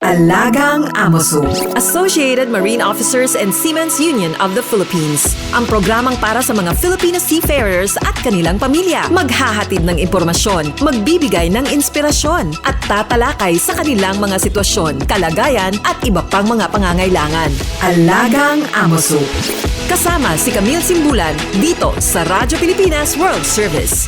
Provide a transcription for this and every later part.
Alagang Amoso. Associated Marine Officers and Seamen's Union of the Philippines. Ang programang para sa mga Filipino seafarers at kanilang pamilya. Maghahatid ng impormasyon, magbibigay ng inspirasyon, at tatalakay sa kanilang mga sitwasyon, kalagayan at iba pang mga pangangailangan. Alagang Amoso. Kasama si Camille Simbulan dito sa Radyo Pilipinas World Service.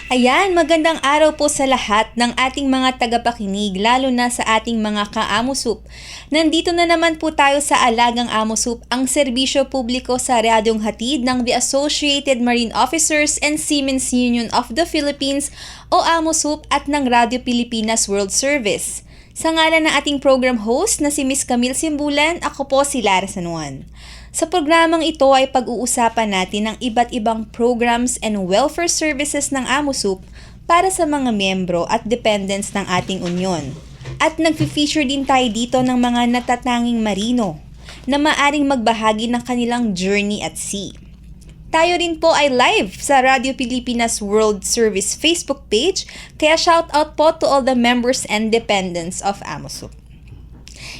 Ayan, magandang araw po sa lahat ng ating mga tagapakinig, lalo na sa ating mga ka-Amosup. Nandito na naman po tayo sa Alagang Amosup, ang serbisyo publiko sa radyong hatid ng The Associated Marine Officers and Seamen's Union of the Philippines o Amosup at ng Radyo Pilipinas World Service. Sa ngalan ng ating program host na si Miss Camille Simbulan, ako po si Lara San Juan. Sa programang ito ay pag-uusapan natin ang iba't ibang programs and welfare services ng Amosup para sa mga miyembro at dependents ng ating unyon. At nag-feature din tayo dito ng mga natatanging marino na maaring magbahagi ng kanilang journey at sea. Tayo rin po ay live sa Radio Pilipinas World Service Facebook page, kaya shout out po to all the members and dependents of Amosup.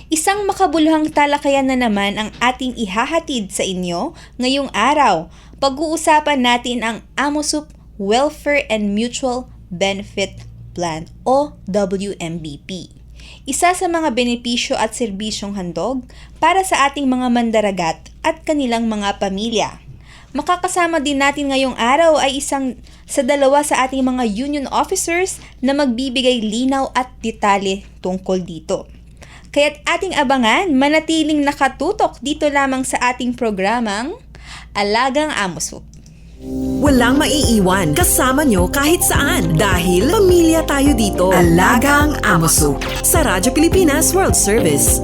Isang makabuluhang talakayan na naman ang ating ihahatid sa inyo ngayong araw. Pag-uusapan natin ang Amosup Welfare and Mutual Benefit Plan o WMBP. Isa sa mga benepisyo at serbisyong handog para sa ating mga mandaragat at kanilang mga pamilya. Makakasama din natin ngayong araw ay isang sa dalawa sa ating mga union officers na magbibigay linaw at detalye tungkol dito. Kaya't ating abangan, manatiling nakatutok dito lamang sa ating programang Alagang Amosup. Walang maiiwan kasama nyo kahit saan dahil pamilya tayo dito. Alagang Amoso. Sa Radyo Pilipinas World Service.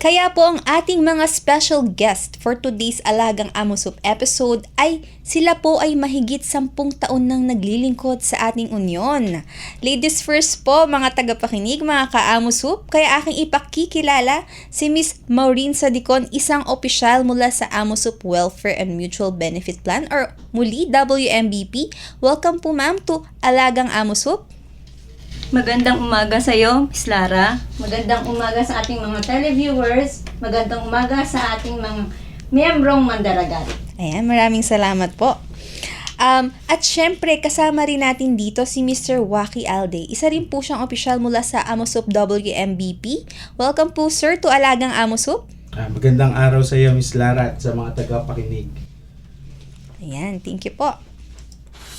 Kaya po ang ating mga special guest for today's Alagang Amosup episode ay sila po ay mahigit 10 taon nang naglilingkod sa ating unyon. Ladies first po mga tagapakinig, mga ka-Amosup, kaya aking ipakikilala si Miss Maureen Sadicon, isang opisyal mula sa Amosup Welfare and Mutual Benefit Plan or muli WMBP. Welcome po ma'am to Alagang Amosup. Magandang umaga sa iyo, Miss Lara. Magandang umaga sa ating mga televiewers. Magandang umaga sa ating mga miyembrong mandaragat. Ayan, maraming salamat po. At syempre, kasama rin natin dito si Mr. Waki Alde. Isa rin po siyang opisyal mula sa Amosup WMBP. Welcome po, sir, to Alagang Amosup. Magandang araw sa iyo, Miss Lara, at sa mga tagapakinig. Ayan, thank you po.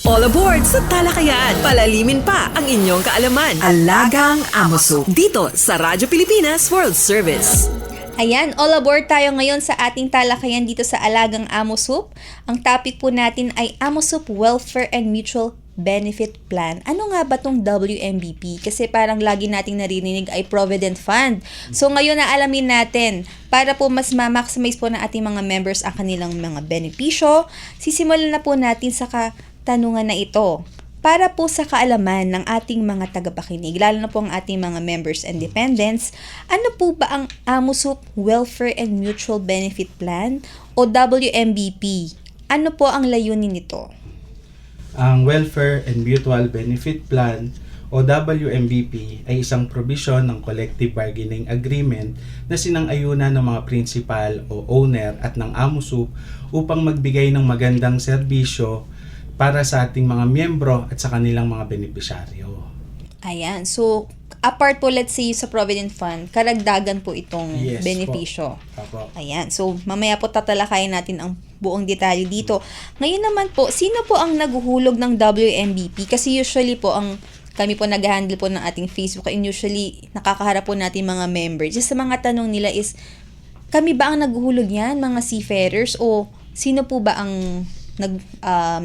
All aboard sa talakayan. Palalimin pa ang inyong kaalaman. Alagang Amoso. Dito sa Radyo Pilipinas World Service. Ayan, all aboard tayo ngayon sa ating talakayan dito sa Alagang Amosup. Ang topic po natin ay Amosup Welfare and Mutual Benefit Plan. Ano nga ba tong WMBP? Kasi parang lagi nating naririnig ay Provident Fund. So ngayon na alamin natin para po mas ma-maximize po ng ating mga members ang kanilang mga benepisyo. Sisimulan na po natin sa tanungan na ito para po sa kaalaman ng ating mga tagapakinig, lalo na po ang ating mga members and dependents. Ano po ba ang Amosup Welfare and Mutual Benefit Plan o WMBP? Ano po ang layunin nito? Ang Welfare and Mutual Benefit Plan o WMBP ay isang probisyon ng Collective Bargaining Agreement na sinang-ayunan ng mga principal o owner at ng Amosup upang magbigay ng magandang serbisyo para sa ating mga miyembro at sa kanilang mga benepisyaryo. Ayan. So, apart po, let's say, sa Provident Fund, karagdagan po itong Yes, benepisyo. Opo. Ayan. So, mamaya po tatalakayin natin ang buong detalye dito. Ngayon naman po, sino po ang naguhulog ng WMBP? Kasi usually po, kami po nag-handle po ng ating Facebook and usually nakakaharap po natin mga members. Just sa mga tanong nila is, kami ba ang naguhulog yan, mga seafarers? O sino po ba ang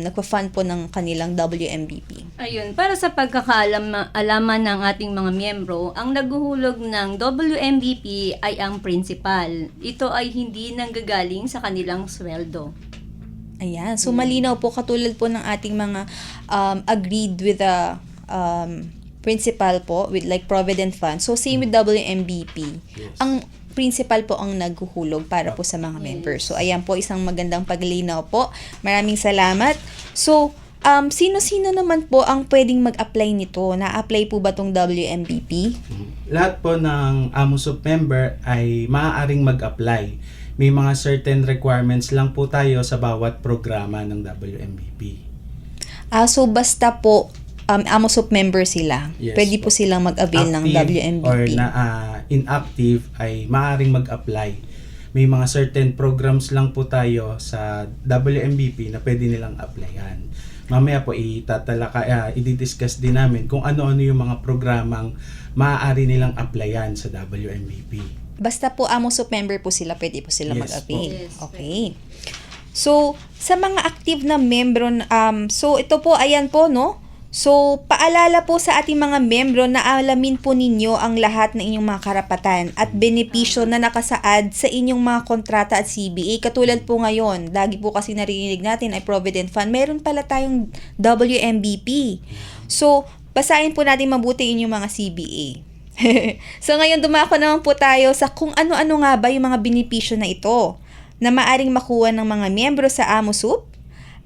nagpa-fund po ng kanilang WMBP? Ayun, para sa pagkakaalaman ng ating mga miyembro, ang naghuhulog ng WMBP ay ang principal. Ito ay hindi nanggagaling sa kanilang sweldo. Ayan. So, malinaw po, katulad po ng ating mga agreed with the principal po, with like Provident Fund. So, same with WMBP. Yes. Ang principal po ang naghuhulog para po sa mga members. So, ayan po, isang magandang paglinaw po. Maraming salamat. So, Sino-sino naman po ang pwedeng mag-apply nito? Na-apply po ba tong WMBP? Lahat po ng AMOSUP member ay maaaring mag-apply. May mga certain requirements lang po tayo sa bawat programa ng WMBP. So basta po AMOSUP member sila, Yes pwede po. po silang mag-avail ng Active WMBP. or inactive ay maaaring mag-apply. May mga certain programs lang po tayo sa WMBP na pwede nilang applyan. Mamaya po i-discuss din namin kung ano-ano yung mga programang maaari nilang applyan sa WMBP. Basta po AMOSUP member po sila, pwede po sila Yes mag-avail. po. Yes, Okay. So, sa mga active na membro, so ito po, ayan po, no? So, paalala po sa ating mga membro na alamin po ninyo ang lahat ng inyong mga karapatan at benepisyo na nakasaad sa inyong mga kontrata at CBA. Katulad po ngayon, lagi po kasi narinig natin ay Provident Fund. Meron pala tayong WMBP. So, basahin po natin mabuti inyong mga CBA. So, ngayon dumako naman po tayo sa kung ano-ano nga ba yung mga benepisyo na ito na maaring makuha ng mga miyembro sa AMOSUP.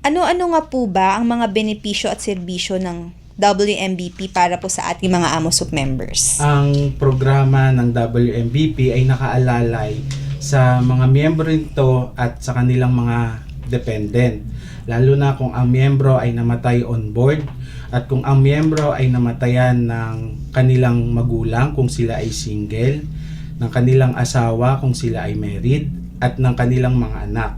Ano-ano nga po ba ang mga benepisyo at serbisyo ng WMBP para po sa ating mga AMOSUP members? Ang programa ng WMBP ay nakaalalay sa mga miyembro nito at sa kanilang mga dependent. Lalo na kung ang miyembro ay namatay on board at kung ang miyembro ay namatayan ng kanilang magulang kung sila ay single, ng kanilang asawa kung sila ay married, at ng kanilang mga anak.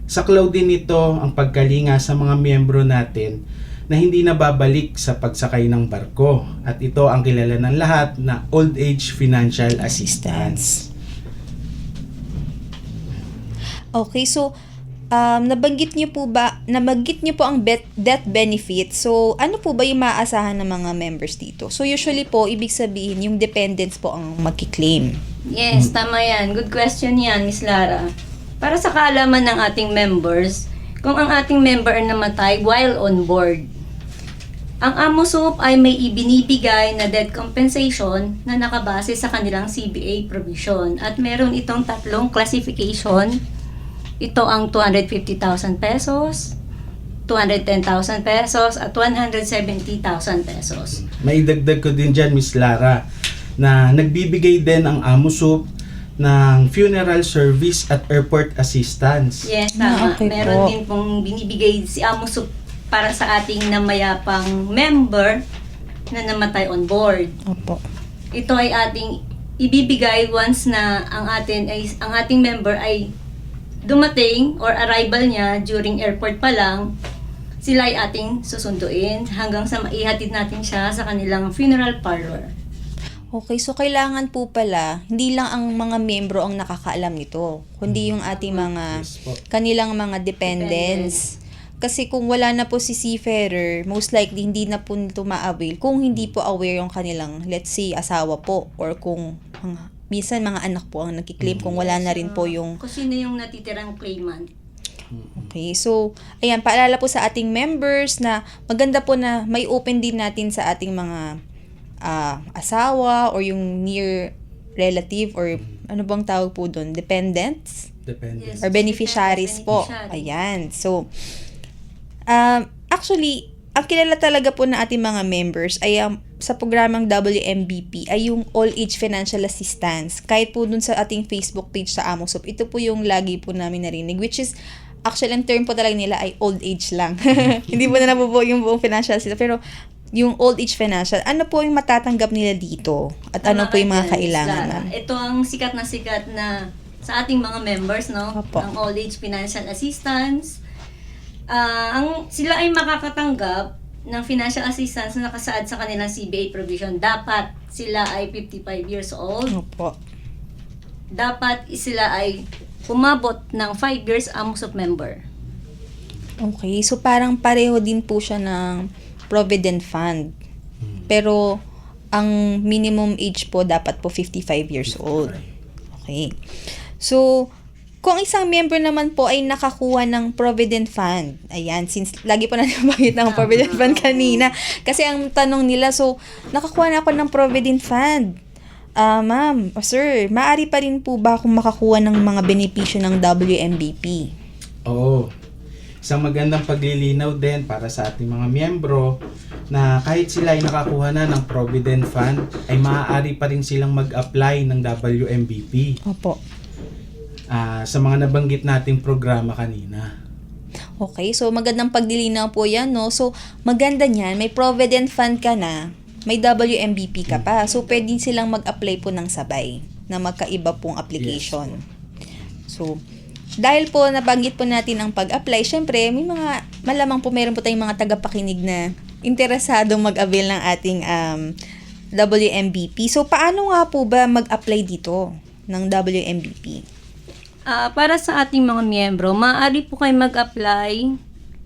Saklaw din ito ang pagkalinga sa mga miyembro natin na hindi na babalik sa pagsakay ng barko, at ito ang kilala ng lahat na Old Age Financial Assistance. Okay, so nabanggit niyo po ang death benefit. So, ano po ba yung maaasahan ng mga members dito? So, usually po, ibig sabihin, yung dependents po ang magki-claim. Yes, tama yan. Good question yan, Miss Lara. Para sa kaalaman ng ating members, kung ang ating member ay namatay while on board, ang AMOSUP ay may ibinibigay na death compensation na nakabase sa kanilang CBA provision. At meron itong tatlong classification. Ito ang 250,000 pesos, 210,000 pesos, at 170,000 pesos. Maidagdag ko din dyan, Miss Lara, na nagbibigay din ang AMOSUP ng funeral service at airport assistance. Yes, tama. Okay Meron po. din pong binibigay si AMOSUP para sa ating namayapang member na namatay on board. Opo. Ito ay ating ibibigay once na ang ating member ay dumating or arrival niya during airport pa lang, sila ay ating susunduin hanggang sa maihatid natin siya sa kanilang funeral parlor. Okay, so kailangan po pala, hindi lang ang mga miyembro ang nakakaalam nito, kundi yung ating mga, Yes po. kanilang mga dependents. Kasi kung wala na po si seafarer, most likely hindi na po nito ma-avail kung hindi po aware yung kanilang, let's say, asawa po, or kung minsan mga anak po ang nagkiklaim kung wala na rin po yung. Kung sino yung natitirang claimant. Okay, so, ayan, paalala po sa ating members na maganda po na may open din natin sa ating mga asawa or yung near relative or ano bang tawag po doon? Dependents? Depende. Or beneficiaries po. Beneficiary. Ayan. So, actually, ang kilala talaga po na ating mga members ay sa programang WMBP ay yung All Age Financial Assistance. Kahit po dun sa ating Facebook page sa AMOSUP, ito po yung lagi po namin narinig, which is, actually, ang term po talaga nila ay old age lang. Hindi po na nabubuo yung buong financial assistance. Pero, yung old age financial, ano po yung matatanggap nila dito? At ano po yung mga kailangan? Ma'am? Ito ang sikat na sa ating mga members, no? Opo. Ang Old Age Financial Assistance. Sila ay makakatanggap ng financial assistance na nakasaad sa kanilang CBA provision. Dapat sila ay 55 years old. Opo. Dapat sila ay umabot ng 5 years AMOSUP member. Okay, so parang pareho din po siya ng Provident Fund. Pero, ang minimum age po dapat po 55 years old. Okay. So, kung isang member naman po ay nakakuha ng Provident Fund, ayan, since lagi po natin bakit ng Provident Fund kanina, kasi ang tanong nila, so, nakakuha na ako ng Provident Fund. Ma'am, sir, maaari pa rin po ba akong makakuha ng mga benepisyo ng WMBP? Oo. Isang magandang paglilinaw din para sa ating mga miyembro na kahit sila ay nakakuha na ng Provident Fund, ay maaari pa rin silang mag-apply ng WMBP Opo. sa mga nabanggit nating programa kanina. Okay, so magandang pagdilinaw po yan, no? So, maganda niyan, may Provident Fund ka na, may WMBP ka pa. So, pwede silang mag-apply po ng sabay na magkaiba pong application. So, dahil po nabanggit po natin ang pag-apply, syempre, may mga, malamang po meron po tayong mga tagapakinig na interesadong mag-avail ng ating WMBP. So, paano nga po ba mag-apply dito ng WMBP? Para sa ating mga miyembro, maaari po kayo mag-apply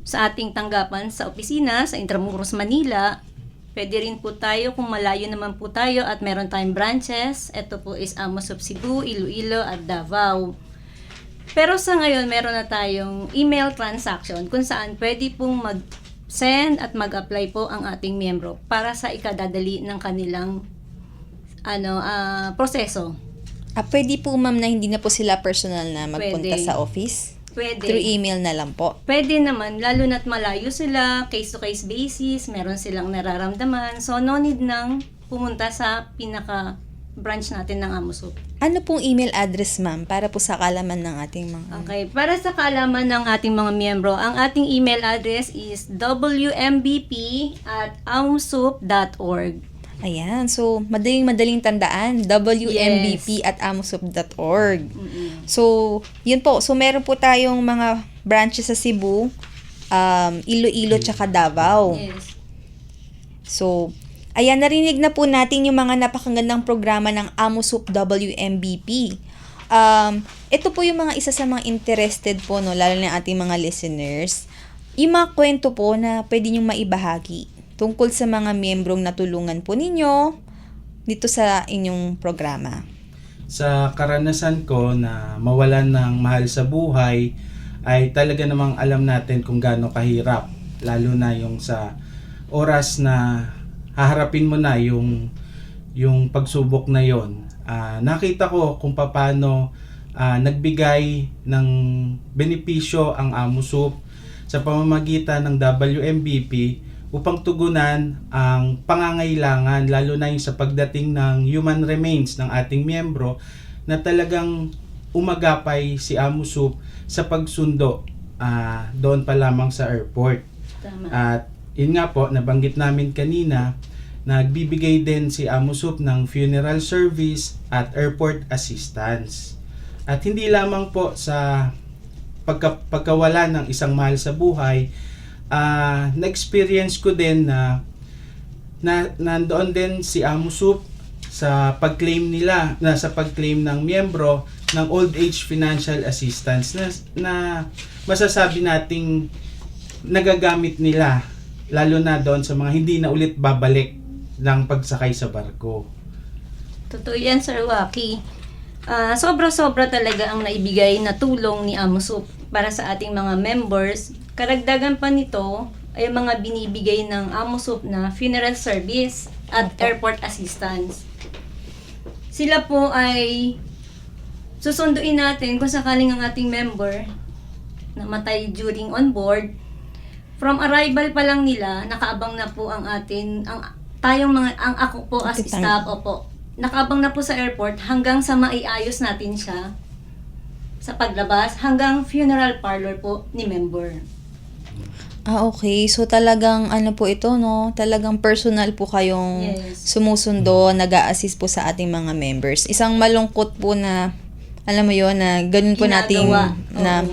sa ating tanggapan sa opisina sa Intramuros, Manila. Pwede rin po tayo kung malayo naman po tayo at meron tayong branches. Ito po is AMOSUP Cebu, Iloilo at Davao. Pero sa ngayon, meron na tayong email transaction kung saan pwede pong mag-send at mag-apply po ang ating miyembro para sa ikadadali ng kanilang proseso. Pwede po ma'am na hindi na po sila personal na magpunta Pwede. sa office? Pwede. Through email na lang po? Pwede naman, lalo na't malayo sila, case-to-case basis, meron silang nararamdaman. So, no need nang pumunta sa pinaka-branch natin ng AMOSUP. Ano pong email address ma'am para po sa kalaman ng ating mga... Okay, para sa kaalaman ng ating mga miyembro, ang ating email address is wmbp@amosup.org. Ayan, so madaling tandaan, wmbp@amosup.org. So, yun po. So, meron po tayong mga branches sa Cebu, Iloilo, tsaka Davao. Yes. So, ayan, narinig na po natin yung mga napakagandang programa ng AMOSUP WMBP. Ito po yung mga isa sa mga interested po, no, lalo na ating mga listeners. Yung mga kwento po na pwede nyong maibahagi tungkol sa mga miyembrong natulungan po ninyo dito sa inyong programa. Sa karanasan ko na mawalan ng mahal sa buhay, ay talaga namang alam natin kung gaano kahirap, lalo na yung sa oras na haharapin mo na yung pagsubok na yon. Nakita ko kung paano nagbigay ng benepisyo ang AMOSUP sa pamamagitan ng WMBP upang tugunan ang pangangailangan, lalo na yung sa pagdating ng human remains ng ating miyembro, na talagang umagapay si AMOSUP sa pagsundo doon pa lamang sa airport. Tama. At yun nga po, nabanggit namin kanina, nagbibigay din si AMOSUP ng funeral service at airport assistance. At hindi lamang po sa pagkawala ng isang mahal sa buhay, na-experience ko din na nandoon din si AMOSUP sa pag-claim nila, sa pag-claim ng miyembro ng old age financial assistance na masasabi nating nagagamit nila, lalo na doon sa mga hindi na ulit babalik ng pagsakay sa barko. Totoo yan, Sir Waki. Sobra-sobra talaga ang naibigay na tulong ni AMOSUP para sa ating mga members. Karagdagan pa nito ay mga binibigay ng AMOSUP na funeral service at airport assistance. Sila po ay susunduin natin kung sakaling ang ating member namatay during on board. From arrival pa lang nila, nakaabang na po ang ako po as staff, opo. Nakaabang na po sa airport hanggang sa maiayos natin siya sa paglabas, hanggang funeral parlor po ni member. Okay. So, talagang ano po ito, no? Talagang personal po kayong sumusundo, nag-a-assist po sa ating mga members. Isang malungkot po na, alam mo yun, na ganun po natin na,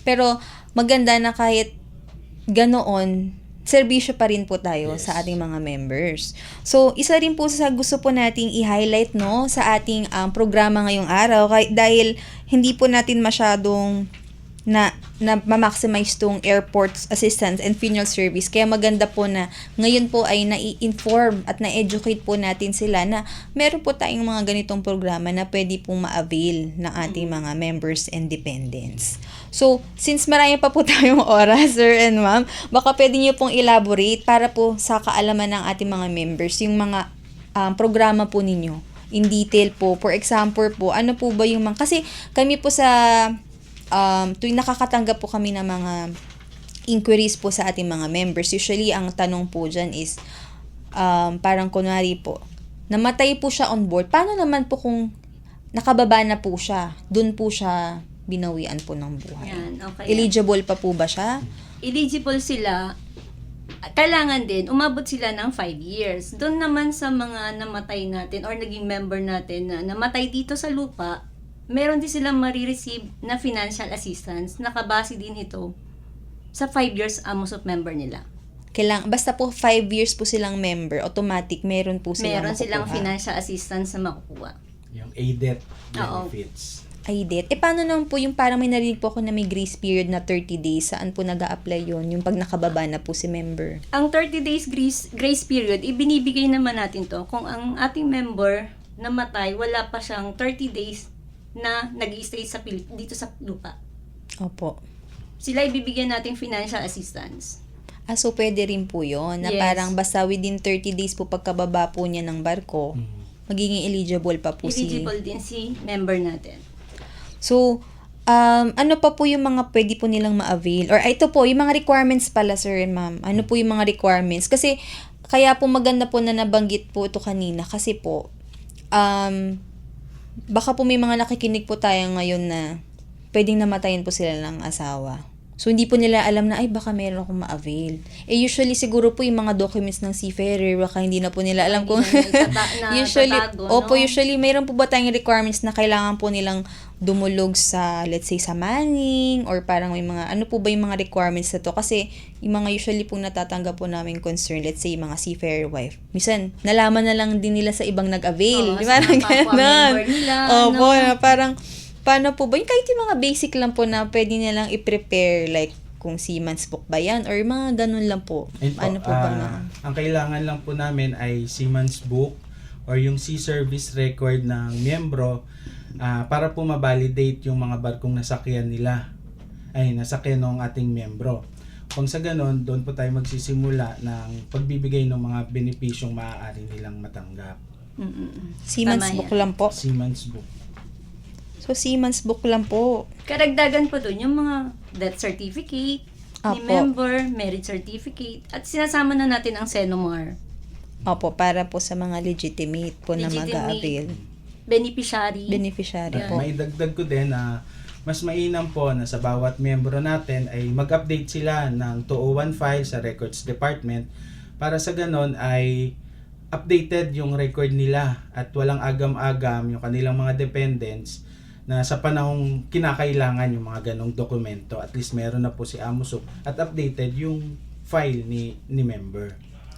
pero maganda na kahit ganoon, serbisyo pa rin po tayo sa ating mga members. So, isa rin po sa gusto po nating i-highlight, no, sa ating programa ngayong araw, dahil hindi po natin masyadong na ma-maximize tong airport assistance and funeral service. Kaya maganda po na ngayon po ay na-inform at na-educate po natin sila na meron po tayong mga ganitong programa na pwede pong ma-avail ng ating mga members and dependents. So, since marami pa po tayong oras, sir and ma'am, baka pwede niyo pong elaborate para po sa kaalaman ng ating mga members, yung mga programa po ninyo in detail po. For example po, ano po ba yung mga, kasi kami po sa tuwing nakakatanggap po kami ng mga inquiries po sa ating mga members. Usually, ang tanong po dyan is, parang kunwari po, namatay po siya on board. Paano naman po kung nakababa na po siya? Doon po siya binawian po ng buhay. Yan, okay. Eligible pa po ba siya? Eligible sila, kailangan din, umabot sila ng 5 years. Doon naman sa mga namatay natin or naging member natin na namatay dito sa lupa, meron din silang marireceive na financial assistance. Nakabase din ito sa 5 years AMOSOP member nila. Basta po 5 years po silang member, automatic meron po silang Meron silang makukuha. financial assistance na makukuha. Yung ADET Oo. benefits. Aidet. Paano naman po yung parang may narinig po ako na may grace period na 30 days, saan po nag-a-apply yun? Yung pag nakababa na po si member. Ang 30 days grace period, ibinibigay naman natin to kung ang ating member namatay, wala pa siyang 30 days na nag-i-stay dito sa lupa. Opo. Sila ibibigyan natin financial assistance. So pwede rin po yun, na Yes. parang basta within 30 days po pagkababa po niya ng barko, magiging eligible pa po Eligible din si member natin. So, ano pa po yung mga pwede po nilang ma-avail? Or ito po, yung mga requirements pala, sir and ma'am. Ano po yung mga requirements? Kasi, kaya po maganda po na nabanggit po ito kanina. Kasi po, baka po may mga nakikinig po tayo ngayon na pwedeng namatayin po sila ng asawa. So, hindi po nila alam na, ay, baka meron akong ma-avail. Usually, siguro po yung mga documents ng seafarer, baka hindi na po nila alam kung... Usually, mayroon po ba tayong requirements na kailangan po nilang dumulog sa, let's say, sa manning, or parang may mga, ano po ba yung mga requirements na to? Kasi, yung mga usually pong natatanggap po namin concern, let's say, yung mga seafarer wife. Minsan, nalaman na lang din nila sa ibang nag-avail. Oo, Di ba? sa mga kapwa-member nila, Opo, no? na parang, paano po ba? Yung kahit yung mga basic lang po na pwede nilang i-prepare, like, kung seaman's book ba yan, or mga ganun lang po. Ayun Ano po ba na? Ang kailangan lang po namin ay Seaman's Book or yung Sea Service Record ng miyembro para po ma-validate yung mga barkong nasakyan ng ating miyembro. Kung sa ganon, doon po tayo magsisimula ng pagbibigay ng mga benepisyong maaari nilang matanggap. Seaman's Tama book yan. lang po. Seaman's Book. So, seaman's book lang po. Karagdagan po doon yung mga death certificate ni Apo. member, marriage certificate, at sinasama na natin ang Senomar. Opo, para po sa mga legitimate po na Legitimate. mag-a-avail. Beneficiary. Beneficiary Yeah. po. May dagdag ko din na mas mainam po na sa bawat miyembro natin ay mag-update sila ng 201 file sa Records Department para sa ganon ay updated yung record nila at walang agam-agam yung kanilang mga dependents na sa panahong kinakailangan yung mga ganong dokumento. At least meron na po si AMOSOP at updated yung file ni member.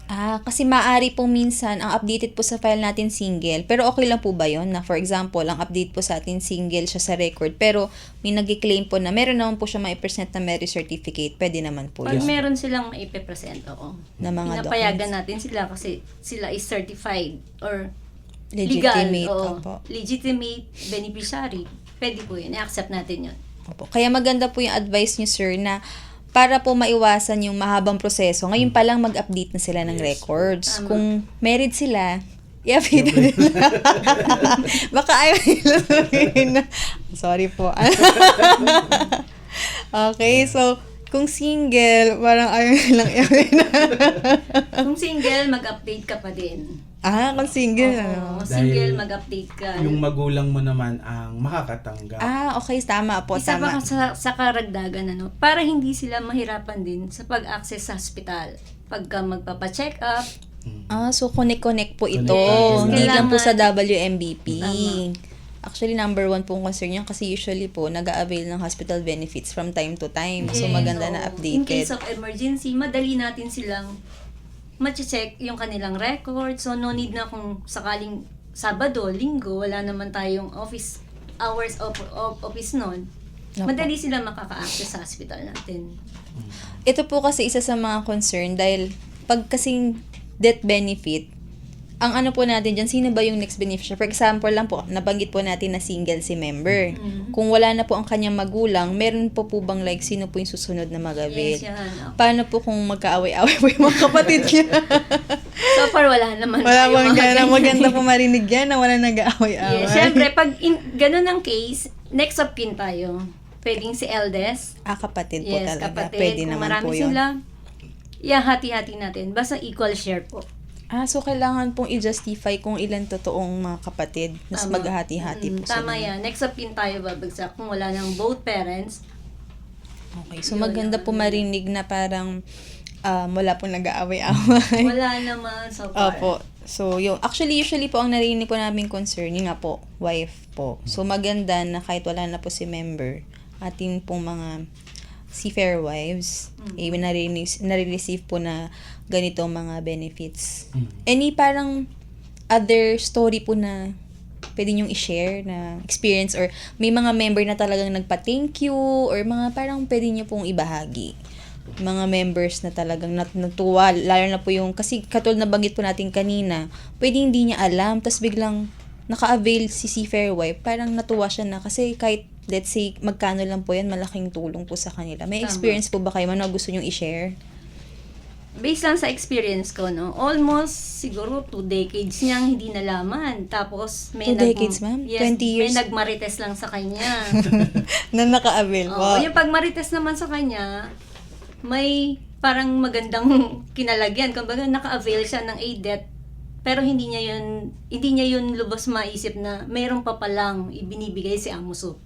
Kasi maaari po minsan, ang updated po sa file natin single, pero okay lang po ba yun? Na for example, ang update po sa atin single siya sa record, pero may nag-claim po na meron naman po siya mai-present na marriage certificate, pwede naman po Pag yun. meron silang maipe-present, oo. Na mga Pinapayagan documents. natin sila kasi sila is certified or Legitimate. legal. Opo. Legitimate beneficiary. Pwede po yun. I-accept natin yun. Opo. Kaya maganda po yung advice niyo, sir, na para po maiwasan yung mahabang proseso, ngayon pa lang mag-update na sila ng Yes. records. Tama. Kung married sila, i-update na nila. Baka ayaw nila sabihin na, sorry po. Okay, so, kung single, parang ayaw nilang i-update na. Kung single, mag-update ka pa din. Kung single, Oo, ano? single, Dahil mag-update ka. Yung magulang mo naman ang makakatanggap. Okay, tama po, Isa tama. pa sa karagdagan, para hindi sila mahirapan din sa pag-access sa hospital. Pagka magpapa-check up, So connect po ito. Connect. Hindi lang po sa Kailangan- WMBP. Tama. Actually, number 1 pong concern yan kasi usually po, nag-a-avail ng hospital benefits from time to time. So, yes, maganda oo. na In case updated. of emergency, madali natin silang ma-check yung kanilang record. So, no need na kung sakaling Sabado, Linggo, wala naman tayong office hours of office noon. Opo. Madali sila makaka-access sa hospital natin. Ito po kasi isa sa mga concern dahil pag kasing death benefit, ang ano po natin dyan, sino ba yung next beneficiary? For example lang po, nabanggit po natin na single si member. Kung wala na po ang kanyang magulang, meron po bang like, sino po yung susunod na mag-avail? Yes, yan. Paano po kung magkaaway-away po yung mga kapatid niya? So far, wala naman Wala tayo bang mga gana, ganyan. maganda po marinig yan na wala nag-aaway-away. Yes, syempre, pag ganun ang case, next of kin tayo. pwedeng si eldest. Kapatid po Yes, talaga. kapatid. Pwede Kung naman marami po yun. sila, hati-hati natin. Basta equal share po. So kailangan pong i-justify kung ilan totoong mga kapatid. Mas Tama. maghahati-hati po sila. Tama yan. Next up pin tayo babagsak kung wala ng both parents. Okay, so Yun maganda naman. po marinig na parang wala pong nag-aaway-away. Wala naman so far. Opo. So, usually po ang narinig po namin concern, yun nga po, wife po. So, maganda na kahit wala na po si member, ating pong mga seafarer wives, nare-receive po na ganito mga benefits. Any parang other story po na pwede nyong i-share na experience or may mga member na talagang nagpa-thank you or mga parang pwede nyo pong ibahagi. Mga members na talagang natuwa, lalo na po yung, kasi katulad na banggit po natin kanina, pwede hindi niya alam, tas biglang naka-avail si seafarer wife, parang natuwa siya na kasi kahit let's say magkano lang po yan, malaking tulong po sa kanila. May Tama. experience po ba kayo man na gusto nyong i-share? Based lang sa experience ko, no, almost siguro 2 decades niyang hindi nalaman. Tapos may 2 decades, ma'am? Yes, 20 years? may nagmarites lang sa kanya. Na naka-avail. Oo, yung pagmarites naman sa kanya, may parang magandang kinalagyan. Kumbaga naka-avail siya ng ADET, pero hindi niya yun lubos maisip na mayroon pa palang ibinibigay si Amuso.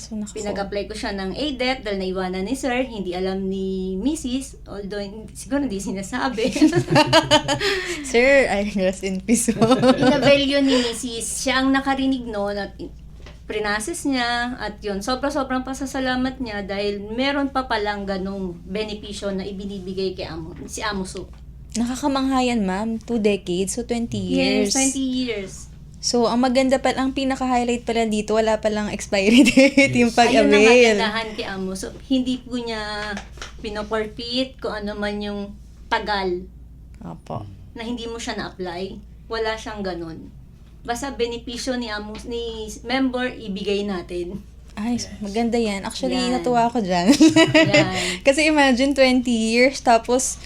So nako. Pinag-apply ko siya ng ADET dahil naiwanan ni Sir, hindi alam ni Mrs. Although siguro hindi sinasabi. Sir, I rest in peace po. Inavel yun ni Mrs. Siya ang nakarinig noon at prinases niya at yun, sobrang pasasalamat niya dahil meron pa palang ganong benepisyo na ibinibigay kay si Amuso. Nakakamangha yan, ma'am. 2 decades, so 20 years. Yes, 20 years. So, ang maganda pa, ang pinaka-highlight pala dito, wala palang expiry date yung Ayun ang pag-avail. kagandahan kay Amuso. Hindi po niya pinoforfeit kung ano man yung tagal Opo. na hindi mo siya na-apply. Wala siyang ganon. Basta benepisyo ni member, ibigay natin. Ay, maganda yan. Actually, Yan. natuwa ako dyan. Yan. Kasi imagine 20 years, tapos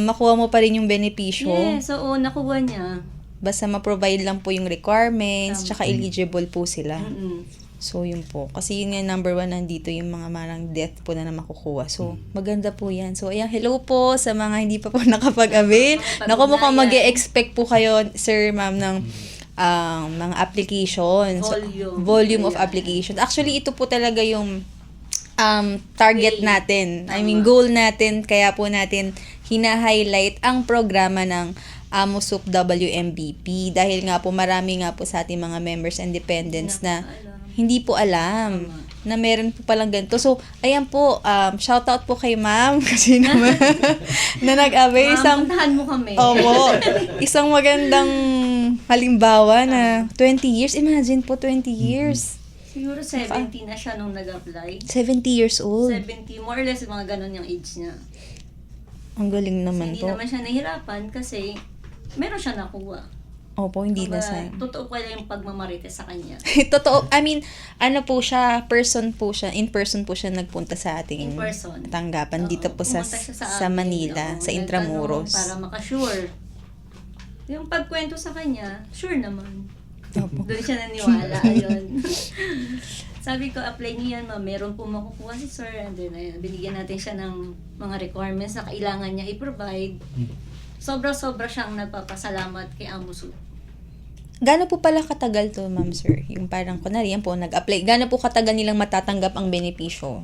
makuha mo pa rin yung benepisyo. Yes, oo, nakuha niya. Basta ma-provide lang po yung requirements, Tama. tsaka eligible po sila. Mm-mm. So, yun po. Kasi yun nga, number 1 nandito, yung mga marang death po na makukuha. So, maganda po yan. So, ayan, hello po sa mga hindi pa po nakapag-avail. Naku, mukhang mag-e-expect po kayo, sir, ma'am, ng mga applications. Volume of Ayan. applications. Actually, ito po talaga yung target Goal. natin. I Tama. mean, goal natin. Kaya po natin hina-highlight ang programa ng Amusup WMBP. Dahil nga po, marami nga po sa ating mga members and dependents na hindi po alam na meron po palang ganito. So, ayan po, shoutout po kay ma'am kasi naman na nag-avail isang Puntahan mo kami. isang magandang halimbawa na 20 years. Imagine po, 20 years. Siguro 70 na siya nung nag-apply. 70 years old. 70, more or less, mga ganon yung age niya. Ang galing naman Hindi po. naman siya nahirapan kasi meron siya nakuha. Opo, hindi na Kumbaga, sa... totoo pala yung pagmamarites sa kanya. Totoo, I mean, ano po siya, in person po siya nagpunta sa ating In person. tanggapan Oo, dito po sa pumunta siya sa amin, Manila, oo, sa Intramuros. nagtanong Para makasure. Yung pagkwento sa kanya, sure naman. Opo. Doon siya naniwala. Ayun. Sabi ko, apply niyo yan, ma'am. Meron po makukuha si sir. And then, ayun, binigyan natin siya ng mga requirements na kailangan niya i-provide. Sobra-sobra siyang nagpapasalamat kay Amusu. Gaano po pala katagal to, ma'am sir? Yung parang, kunwari, yan po, nag-apply. Gaano po katagal nilang matatanggap ang benepisyo?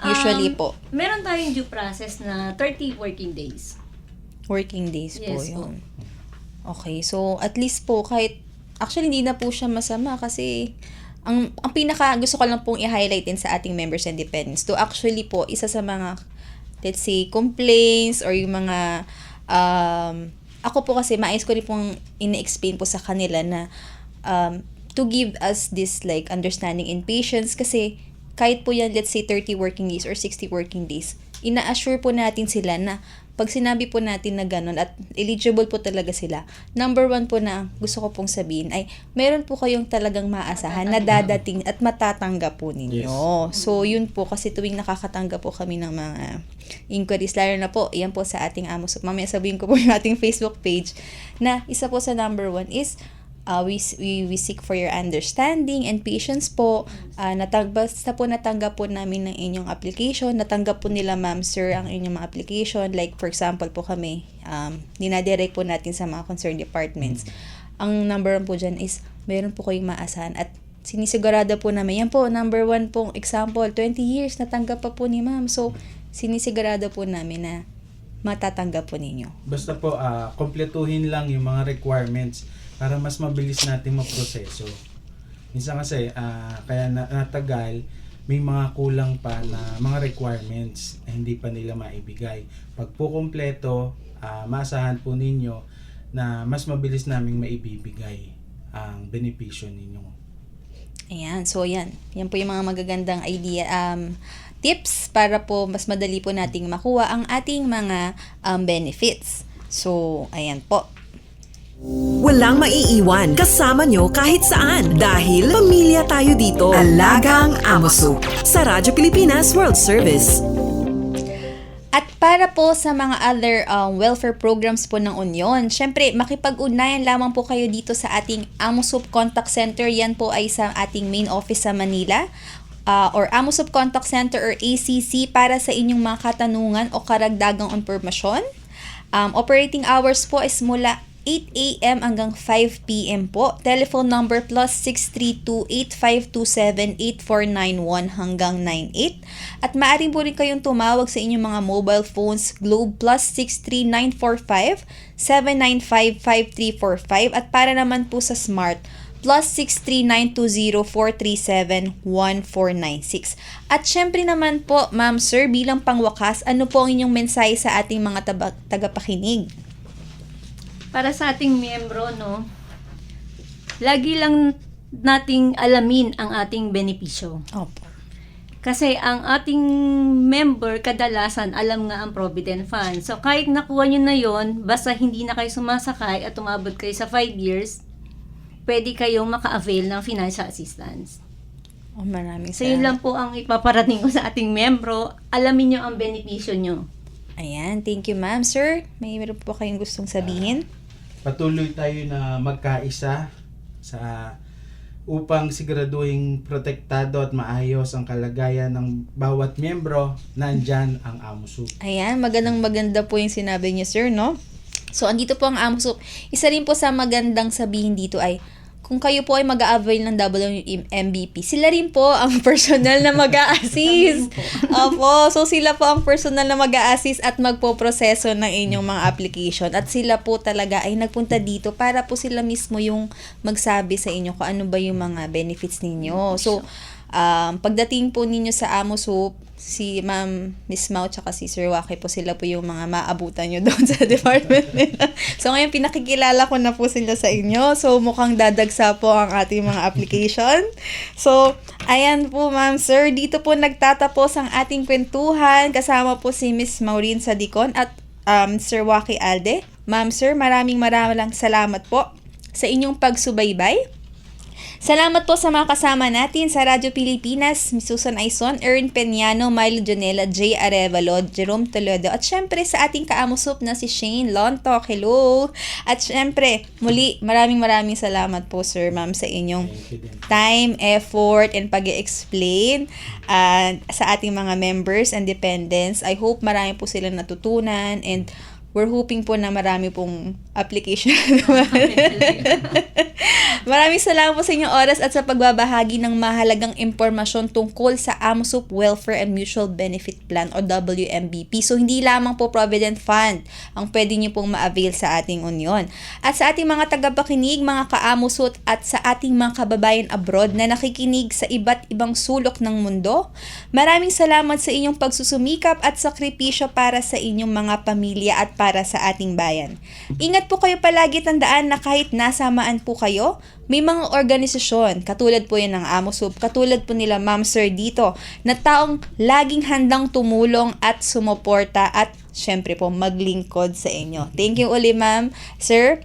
Usually po, Meron tayong due process na 30 working days. working days po Yes, yun. Okay, so at least po, kahit, actually, hindi na po siya masama kasi ang pinaka gusto ko lang pong i-highlight din sa ating members and dependents to actually po, isa sa mga, let's say, complaints or yung mga, ako po kasi, maayos ko rin pong ina-explain po sa kanila na to give us this like understanding and patience kasi kahit po yan, let's say 30 working days or 60 working days, ina-assure po natin sila na pag sinabi po natin na gano'n at eligible po talaga sila, number 1 po na gusto ko pong sabihin ay meron po kayong talagang maasahan na dadating at matatanggap po ninyo. Yes. So, yun po kasi tuwing nakakatanggap po kami ng mga inquiries, lalo na po, yan po sa ating Amusup. Mamaya sabihin ko po yung ating Facebook page na isa po sa number 1 is we seek for your understanding and patience po. Basta po natanggap po namin ng inyong application, natanggap po nila ma'am sir ang inyong mga application. Like for example po kami, dinadirect po natin sa mga concerned departments. Ang number 1 po dyan is meron po kayong maasahan at sinisigurado po namin. Yan po, number 1 pong example, 20 years natanggap pa po ni ma'am. So, sinisigurado po namin na matatanggap po ninyo. Basta po, kompletuhin lang yung mga requirements para mas mabilis natin maproseso. Minsan kasi, kaya natagal, may mga kulang pa na mga requirements na hindi pa nila maibigay. Pag po kompleto, maasahan po ninyo na mas mabilis naming maibibigay ang benepisyo ninyo. Ayan, so yan. Yan po yung mga magagandang idea, tips para po mas madali po nating makuha ang ating mga benefits. So, ayan po. Walang maiiwan kasama nyo kahit saan dahil pamilya tayo dito. Alagang Amosup. Sa Radyo Pilipinas World Service. At para po sa mga other welfare programs po ng Union, syempre makipag-ugnayan lamang po kayo dito sa ating Amosup Contact Center. Yan po ay sa ating main office sa Manila. Or Amosup Contact Center or ACC para sa inyong mga katanungan o karagdagang impormasyon. Operating hours po is mula 8 a.m. hanggang 5 p.m. po. Telephone number +632-8527-8491 hanggang 98. At maaari po rin kayong tumawag sa inyong mga mobile phones Globe +63945-795-5345 at para naman po sa Smart +63920-437-1496. At syempre naman po, Ma'am Sir, bilang pangwakas, ano po ang inyong mensahe sa ating mga tagapakinig? Para sa ating miyembro, no, lagi lang nating alamin ang ating benepisyo. Opo. Kasi ang ating member, kadalasan, alam nga ang Provident Fund. So, kahit nakuha nyo na yon, basta hindi na kayo sumasakay at umabot kayo sa 5 years, pwede kayong maka-avail ng financial assistance. Maraming So, yun lang po ang ipaparating ko sa ating membro. Alamin nyo ang benepisyo nyo. Ayan, thank you ma'am. Sir, meron po kayong gustong sabihin? Patuloy tayo na magkaisa upang siguraduhin protektado at maayos ang kalagayan ng bawat miyembro. Nandyan ang Amosup. Ayan, maganda po yung sinabi niyo sir, no? So, andito po ang Amosup. Isa rin po sa magandang sabihin dito ay, kung kayo po ay mag-a-avail ng WMBP, sila rin po ang personal na mag-a-assist. Opo, so sila po ang personal na mag-a-assist at magpo-proseso ng inyong mga application. At sila po talaga ay nagpunta dito para po sila mismo yung magsabi sa inyo kung ano ba yung mga benefits ninyo. So, pagdating po ninyo sa Amosup, si Ma'am Miss Mau tsaka si Sir Waki po, sila po yung mga maabutan nyo doon sa department nila. So ngayon pinakikilala ko na po sila sa inyo. So mukhang dadagsa po ang ating mga application. So ayan po Ma'am Sir, dito po nagtatapos ang ating kwentuhan. Kasama po si Miss Maureen Sadicon at Sir Waki Alde. Ma'am Sir, maraming salamat po sa inyong pagsubaybay. Salamat po sa mga kasama natin sa Radyo Pilipinas, Miss Susan Aizon, Erin Peñano, Milo Jonela, Jay Arevalo, Jerome Toledo, at syempre sa ating kaamusup na si Shane Lontok. Hello! At syempre, muli, maraming salamat po Sir, Ma'am, sa inyong time, effort, and pag-explain sa ating mga members and dependents. I hope marami po silang natutunan and we're hoping po na marami pong application. Maraming salamat po sa inyong oras at sa pagbabahagi ng mahalagang impormasyon tungkol sa Amosup Welfare and Mutual Benefit Plan o WMBP. So, hindi lamang po Provident Fund ang pwede niyo pong ma-avail sa ating union. At sa ating mga tagapakinig, mga ka-Amosup at sa ating mga kababayan abroad na nakikinig sa iba't ibang sulok ng mundo, maraming salamat sa inyong pagsusumikap at sakripisyo para sa inyong mga pamilya at para sa ating bayan. Ingat po kayo palagi, tandaan na kahit nasamaan po kayo, may mga organisasyon, katulad po yan ng Amosup, katulad po nila Ma'am Sir dito, na taong laging handang tumulong at sumuporta at syempre po maglingkod sa inyo. Thank you uli Ma'am Sir.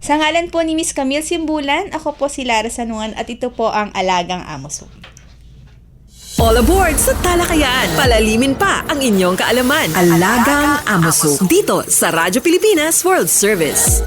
Sa ngalan po ni Miss Camille Simbulan, ako po si Lara Sanungan at ito po ang Alagang Amosup. All aboard sa talakayan. Palalimin pa ang inyong kaalaman. Alagang Amosup. Dito sa Radyo Pilipinas World Service.